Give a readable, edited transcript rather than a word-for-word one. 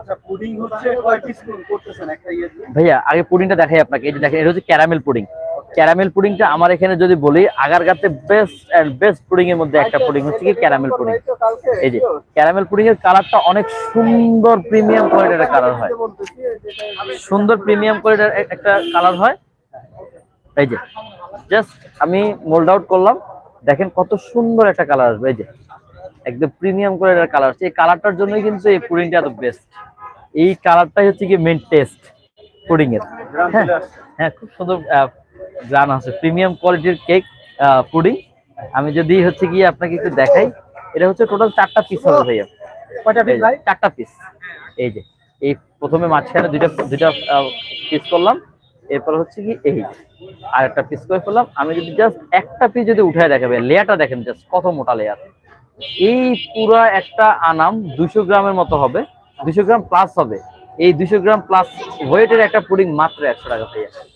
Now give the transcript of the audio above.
আচ্ছা, পুডিং হচ্ছে কয় পিস করতেছেন একটা ইয়ে দিয়ে? ভাইয়া আগে পুডিংটা দেখাই আপনাকে। এই যে দেখেন, এটা হচ্ছে ক্যারামেল পুডিং। ক্যারামেল পুডিংটা আমার এখানে যদি বলি, আগারগাতে বেস্ট এন্ড বেস্ট পুডিং এর মধ্যে একটা পুডিং হচ্ছে কি ক্যারামেল পুডিং। এই যে ক্যারামেল পুডিং এর কালারটা অনেক সুন্দর প্রিমিয়াম কোয়ালিটির কালার হয়, সুন্দর প্রিমিয়াম কোয়ালিটির একটা কালার হয়। এই যে জাস্ট আমি মোল্ড আউট করলাম, দেখেন কত সুন্দর একটা কালার আসবে। এই যে একদম প্রিমিয়াম কোয়ালিটির কালার আছে। এই কালারটার জন্যই কিন্তু এই পুডিংটা এত বেস্ট। এই কালারটাই হচ্ছে কি মেইন টেস্ট পুডিং এর। হ্যাঁ হ্যাঁ, খুব সুন্দর গ্রান আছে, প্রিমিয়াম কোয়ালিটির কেক পুডিং। আমি যদি হচ্ছে কি আপনাকে একটু দেখাই, এটা হচ্ছে টোটাল 4টা পিস হবে ভাইয়া। কয়টা পিস ভাই? 4টা পিস। এই যে এই প্রথমে মাঝখানে দুইটা দুইটা পিস করলাম, এরপর হচ্ছে কি এই আর একটা পিস করে ফেললাম। আমি যদি জাস্ট একটা পিস যদি উঠায় দেখাবে, লেয়ারটা দেখেন জাস্ট কত মোটা লেয়ার। এই পুরা একটা আনাম 200 গ্রামের মতো হবে, 200 গ্রাম প্লাস হবে। এই 200 গ্রাম প্লাস ওয়েটের একটা পুডিং মাত্র 100 টাকা পেয়ে